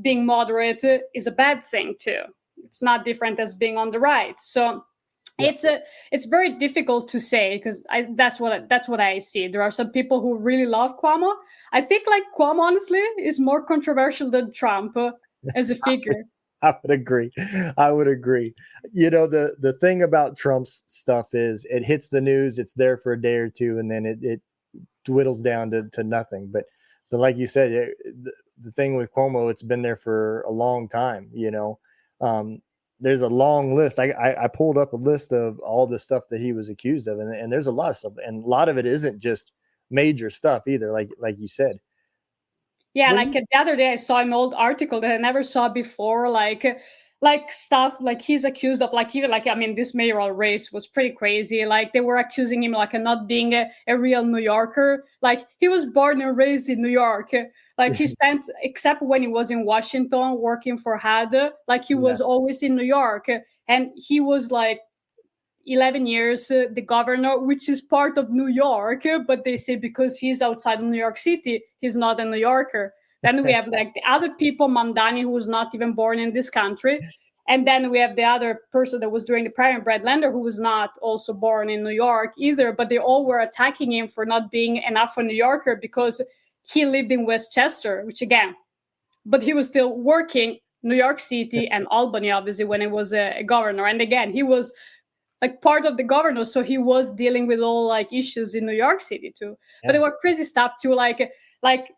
being moderate is a bad thing too. It's not different as being on the right. So it's very difficult to say, because that's what I see. There are some people who really love Cuomo. I think like Cuomo honestly is more controversial than Trump as a figure. I would agree. You know, the thing about Trump's stuff is it hits the news, it's there for a day or two, and then it dwindles down to nothing. But like you said, the thing with Cuomo, it's been there for a long time. You know, there's a long list. I pulled up a list of all the stuff that he was accused of, and there's a lot of stuff, and a lot of it isn't just major stuff either, like you said. Yeah, like the other day I saw an old article that I never saw before, like stuff like he's accused of, like even like, I mean, this mayoral race was pretty crazy. Like they were accusing him like of not being a real New Yorker. Like he was born and raised in New York. Like he spent, except when he was in Washington working for HUD, like he was always in New York. And he was like 11 years the governor, which is part of New York, but they say because he's outside of New York City, he's not a New Yorker. Then we have like the other people, Mamdani, who was not even born in this country. And then we have the other person that was doing the primary, Brad Lander, who was not also born in New York either, but they all were attacking him for not being enough a New Yorker because he lived in Westchester, which again, but he was still working New York City and Albany, obviously, when he was a governor. And again, he was like part of the governor, so he was dealing with all like issues in New York City too. Yeah. But there were crazy stuff too, like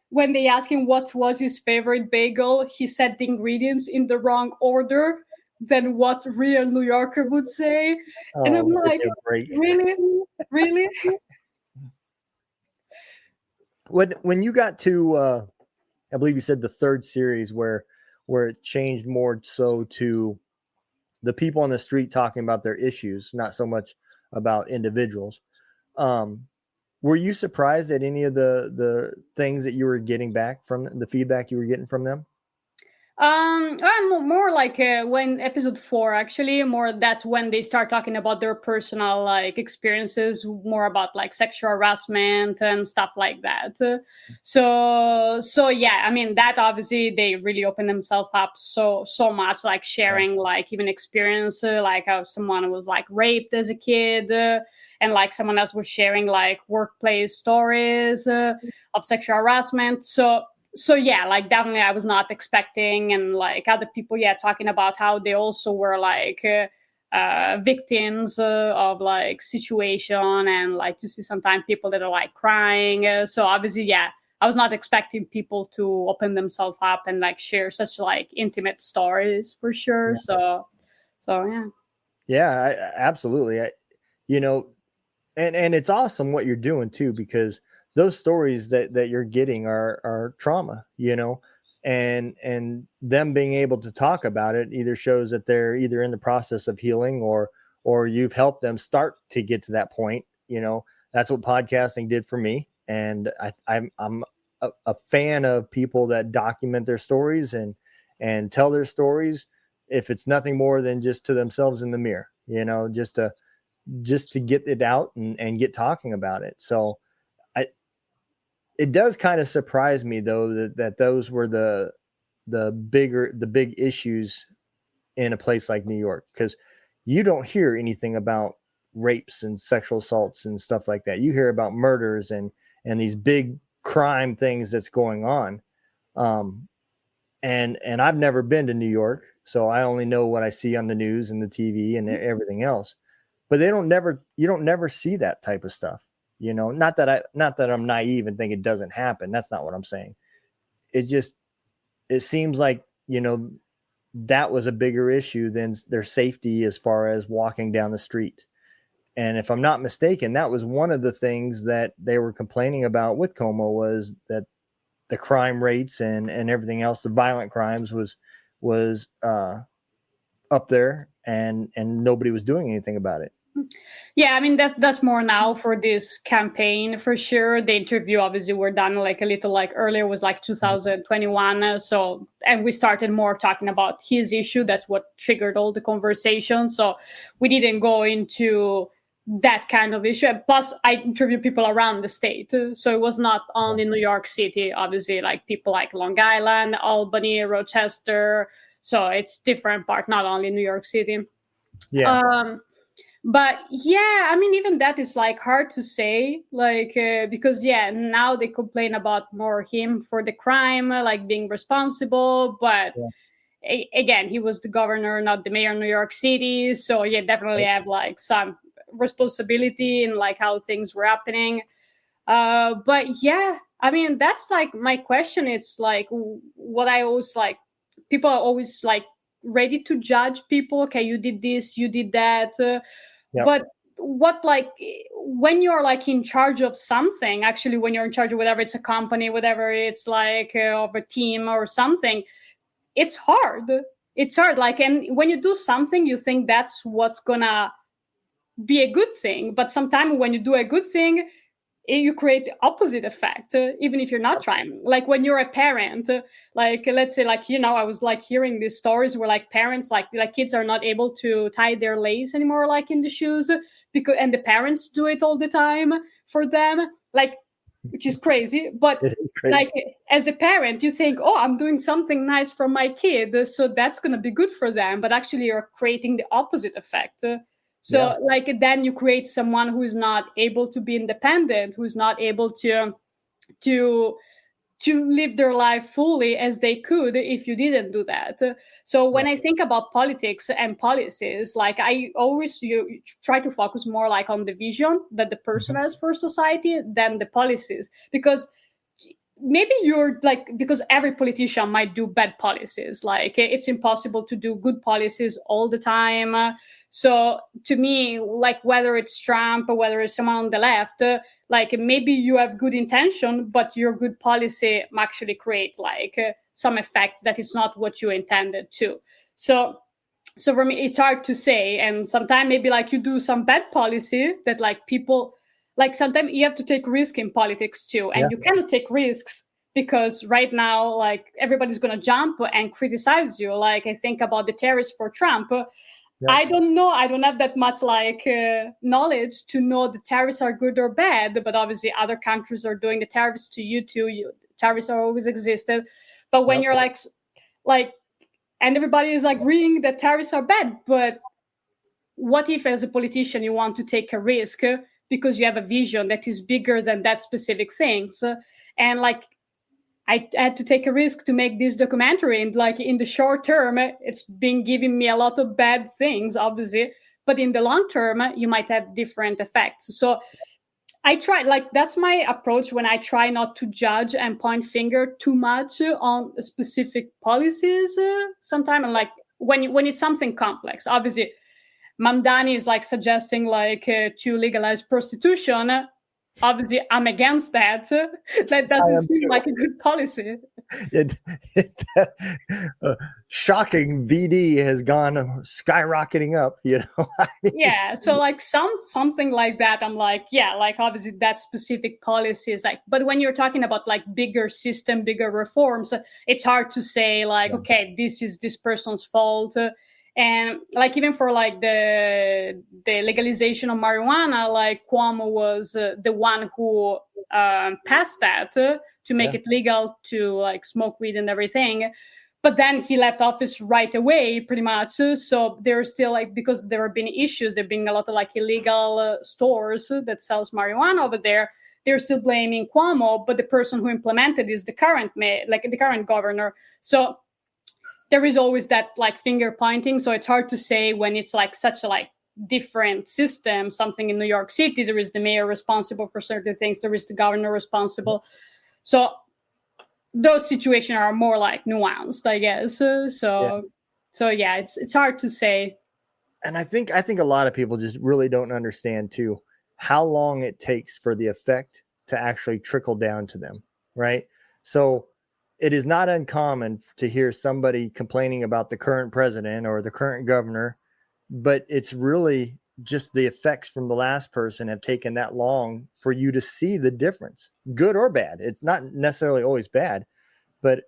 when they asked him what was his favorite bagel, he said the ingredients in the wrong order than what real New Yorker would say. And I'm like, really? When you got to, I believe you said the third series where it changed more so to the people on the street talking about their issues, not so much about individuals. Were you surprised at any of the things that you were getting back from the feedback you were getting from them? I'm more like when episode 4, actually, more that's when they start talking about their personal like experiences, more about like sexual harassment and stuff like that. So yeah, I mean, that obviously they really open themselves up so much, like sharing like even experience, like how someone was like raped as a kid. And like someone else was sharing like workplace stories of sexual harassment. So yeah, like definitely I was not expecting, and like other people, talking about how they also were like victims of like situation, and like to see sometimes people that are like crying. So obviously, I was not expecting people to open themselves up and like share such like intimate stories for sure. Yeah. So yeah. Yeah, absolutely. And it's awesome what you're doing too, because those stories that you're getting are trauma, and them being able to talk about it either shows that they're either in the process of healing or you've helped them start to get to that point. That's what podcasting did for me. And I'm a fan of people that document their stories and tell their stories, if it's nothing more than just to themselves in the mirror, just to get it out and get talking about it. So it does kind of surprise me though that those were the big issues in a place like New York, because you don't hear anything about rapes and sexual assaults and stuff like that. You hear about murders and these big crime things that's going on. And I've never been to New York, so I only know what I see on the news and the TV and everything else. But you don't never see that type of stuff. Not that I'm naive and think it doesn't happen. That's not what I'm saying. It seems like, that was a bigger issue than their safety as far as walking down the street. And if I'm not mistaken, that was one of the things that they were complaining about with Cuomo, was that the crime rates and everything else, the violent crimes was up there and nobody was doing anything about it. Yeah, I mean, that's more now for this campaign for sure. The interview obviously were done like a little like earlier, was like 2021. So, and we started more talking about his issue. That's what triggered all the conversation. So we didn't go into that kind of issue. Plus, I interviewed people around the state. So it was not only New York City, obviously, like people like Long Island, Albany, Rochester. So it's different part, not only New York City. Yeah. But yeah, I mean, even that is like hard to say, like, because now they complain about more him for the crime, like being responsible. But again, he was the governor, not the mayor of New York City. So definitely have like some responsibility in like how things were happening. But I mean, that's like my question. It's like what I always like, people are always like ready to judge people. Okay, you did this, you did that. But what, like, when you're like in charge of something, actually, when you're in charge of whatever, it's a company, whatever it's like of a team or something, it's hard. It's hard. Like, and when you do something, you think that's what's gonna be a good thing. But sometimes when you do a good thing, you create the opposite effect, even if you're not trying. Like when you're a parent, like let's say, like, I was like hearing these stories where like parents, like kids are not able to tie their lace anymore, like in the shoes, and the parents do it all the time for them. Like which is crazy. But It is crazy. like as a parent, you think, oh, I'm doing something nice for my kid, so that's going to be good for them. But actually, you're creating the opposite effect. So like then you create someone who is not able to be independent, who's not able to live their life fully as they could if you didn't do that. So when I think about politics and policies, like I always you try to focus more like on the vision that the person has for society than the policies, because maybe you're like, because every politician might do bad policies, like it's impossible to do good policies all the time. So to me, like whether it's Trump or whether it's someone on the left, like maybe you have good intention, but your good policy actually create like some effects that is not what you intended to. So for me, it's hard to say. And sometimes maybe like you do some bad policy that like people, like sometimes you have to take risk in politics too. And you cannot take risks because right now, like everybody's going to jump and criticize you. Like I think about the tariffs for Trump. I don't know. I don't have that much like knowledge to know the tariffs are good or bad. But obviously, other countries are doing the tariffs to you too. Tariffs are always existed. But when you're like, and everybody is like agreeing that tariffs are bad. But what if, as a politician, you want to take a risk because you have a vision that is bigger than that specific things? And like, I had to take a risk to make this documentary, and like in the short term, it's been giving me a lot of bad things, obviously, but in the long term, you might have different effects. So I try, like that's my approach when I try not to judge and point finger too much on specific policies. Sometimes, like when it's something complex, obviously, Mamdani is like suggesting like to legalize prostitution. Obviously, I'm against that. That doesn't seem like a good policy. Shocking VD has gone skyrocketing up, you know. I mean, yeah, so like something like that, I'm like, yeah, like obviously that specific policy is like, but when you're talking about like bigger system, bigger reforms, it's hard to say like, okay, this is this person's fault. And like even for like the legalization of marijuana, like Cuomo was the one who passed that to make it legal to like smoke weed and everything. But then he left office right away, pretty much. So there's still like, because there have been issues, there have been a lot of like illegal stores that sells marijuana over there. They're still blaming Cuomo, but the person who implemented is the current the current governor. So there is always that like finger pointing. So it's hard to say when it's like such a like different system. Something in New York City, there is the mayor responsible for certain things. There is the governor responsible. So those situations are more like nuanced, I guess. So yeah, it's hard to say. And I think a lot of people just really don't understand too how long it takes for the effect to actually trickle down to them, right? So it is not uncommon to hear somebody complaining about the current president or the current governor, but it's really just the effects from the last person have taken that long for you to see the difference, good or bad. It's not necessarily always bad, but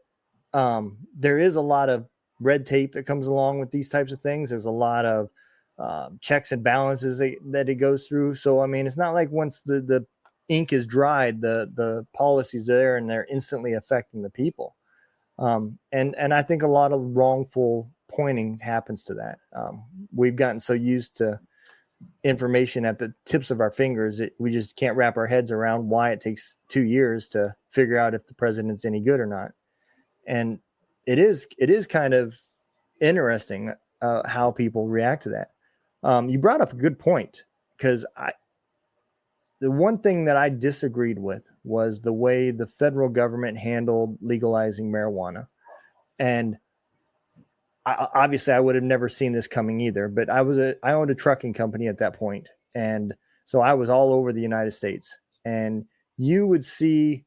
there is a lot of red tape that comes along with these types of things. There's a lot of checks and balances that it goes through. So, I mean, it's not like once the ink is dried, the policies are there and they're instantly affecting the people. And I think a lot of wrongful pointing happens to that. We've gotten so used to information at the tips of our fingers, we just can't wrap our heads around why it takes 2 years to figure out if the president's any good or not. And it is kind of interesting how people react to that. You brought up a good point, because the one thing that I disagreed with was the way the federal government handled legalizing marijuana. And obviously I would have never seen this coming either, but I owned a trucking company at that point. And so I was all over the United States, and you would see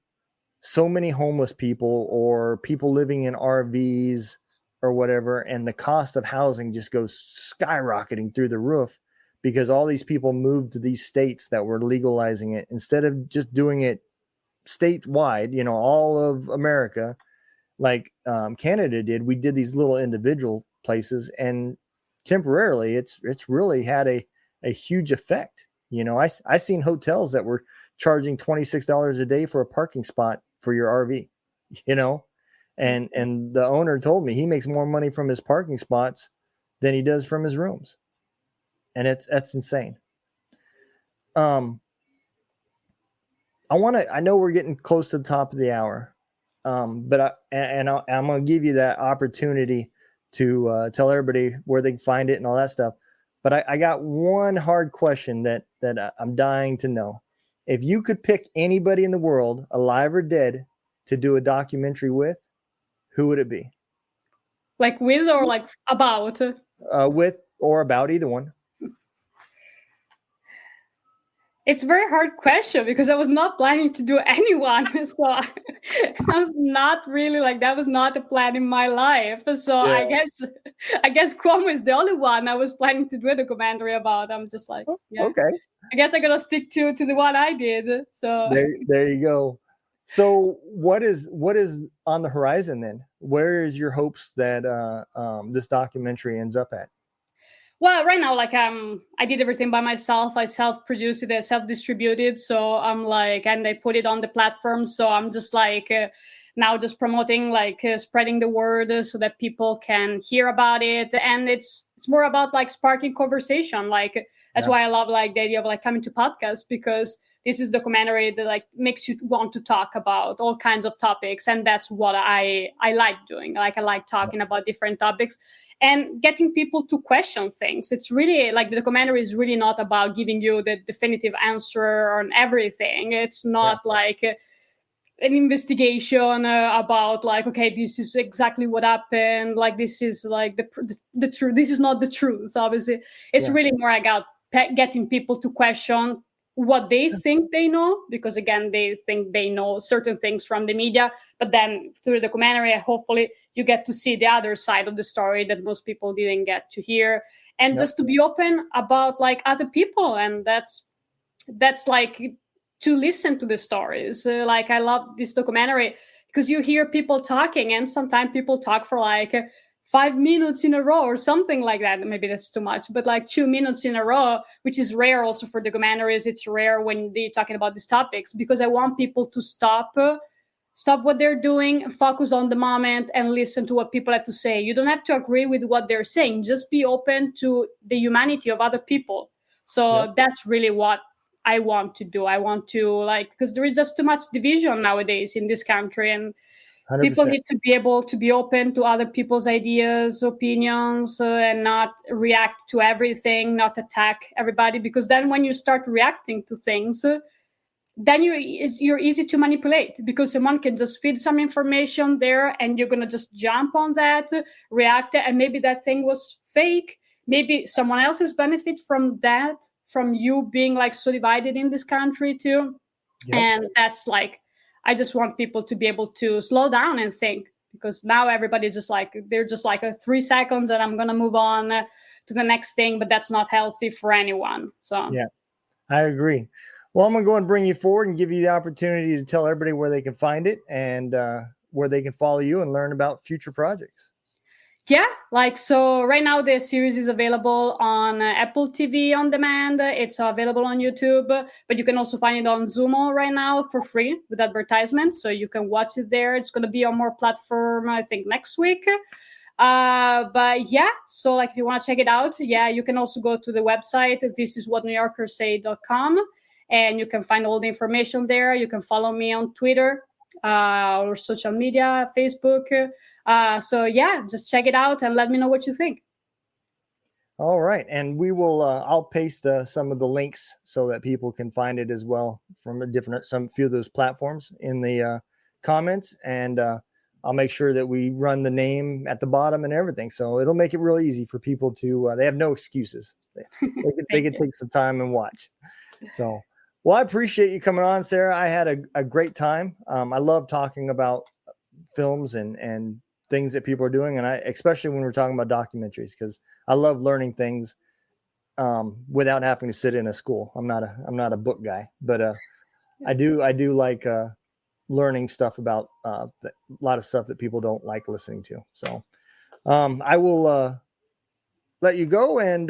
so many homeless people or people living in RVs or whatever. And the cost of housing just goes skyrocketing through the roof, because all these people moved to these states that were legalizing it instead of just doing it statewide, you know, all of America, like Canada did. We did these little individual places, and temporarily it's really had a huge effect. You know, I seen hotels that were charging $26 a day for a parking spot for your RV, you know? And the owner told me he makes more money from his parking spots than he does from his rooms. And that's insane. I know we're getting close to the top of the hour. But I'm going to give you that opportunity to tell everybody where they can find it and all that stuff. But I got one hard question that I'm dying to know. If you could pick anybody in the world, alive or dead, to do a documentary with, who would it be? Like with or like about? With or about, either one. It's a very hard question because I was not planning to do anyone. So I was not really like, that was not a plan in my life. So yeah. I guess Cuomo is the only one I was planning to do a documentary about. I'm just like, yeah. Okay. I guess I gotta stick to the one I did. So there you go. So what is on the horizon then? Where is your hopes that this documentary ends up at? Well, right now, like I did everything by myself. I self-produced it, I self-distributed. So I'm like, and I put it on the platform. So I'm just like now just promoting, like spreading the word so that people can hear about it. And it's more about like sparking conversation. Like that's why I love like the idea of like coming to podcasts, because this is documentary that like makes you want to talk about all kinds of topics. And that's what I like doing. Like I like talking about different topics and getting people to question things. It's really like the documentary is really not about giving you the definitive answer on everything. It's not like an investigation about like, okay, this is exactly what happened. Like this is like the truth. This is not the truth. Obviously, it's really more about getting people to question what they think they know, because again, they think they know certain things from the media, but then through the documentary, hopefully you get to see the other side of the story that most people didn't get to hear, and just to be open about like other people. And that's like to listen to the stories. Like I love this documentary because you hear people talking, and sometimes people talk for like 5 minutes in a row or something like that. Maybe that's too much, but like 2 minutes in a row, which is rare also for documentaries. It's rare when they're talking about these topics, because I want people to stop what they're doing, focus on the moment, and listen to what people have to say. You don't have to agree with what they're saying. Just be open to the humanity of other people. So that's really what I want to do. I want to like, because there is just too much division nowadays in this country, and 100%. People need to be able to be open to other people's ideas, opinions, and not react to everything, not attack everybody. Because then when you start reacting to things, then you're easy to manipulate, because someone can just feed some information there and you're going to just jump on that, react, and maybe that thing was fake. Maybe someone else has benefit from that, from you being like so divided in this country too. And that's like, I just want people to be able to slow down and think, because now everybody just like, they're just like 3 seconds and I'm going to move on to the next thing, but that's not healthy for anyone. So yeah, I agree. Well, I'm going to go and bring you forward and give you the opportunity to tell everybody where they can find it and where they can follow you and learn about future projects. Yeah, like, so right now the series is available on Apple TV on demand. It's available on YouTube, but you can also find it on Zumo right now for free with advertisements. So you can watch it there. It's going to be on more platform, I think, next week. But yeah, so like if you want to check it out, you can also go to the website, thisiswhatnewyorkerssay.com, and you can find all the information there. You can follow me on Twitter or social media, Facebook. So yeah, just check it out and let me know what you think. All right. And we will, I'll paste some of the links so that people can find it as well from some few of those platforms in the comments. And I'll make sure that we run the name at the bottom and everything. So it'll make it real easy for people to, they have no excuses. They can take some time and watch. So, well, I appreciate you coming on, Sarah. I had a great time. I love talking about films and things that people are doing, and especially when we're talking about documentaries, because I love learning things without having to sit in a school. I'm not a book guy, but I do like learning stuff about a lot of stuff that people don't like listening to. So I will let you go, and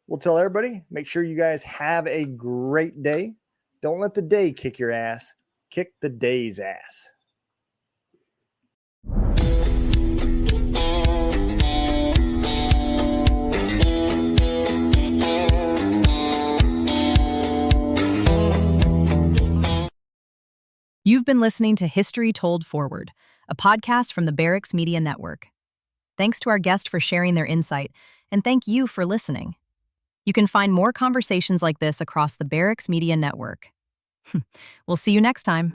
we'll tell everybody. Make sure you guys have a great day. Don't let the day kick your ass. Kick the day's ass. You've been listening to History Told Forward, a podcast from the Barracks Media Network. Thanks to our guest for sharing their insight, and thank you for listening. You can find more conversations like this across the Barracks Media Network. We'll see you next time.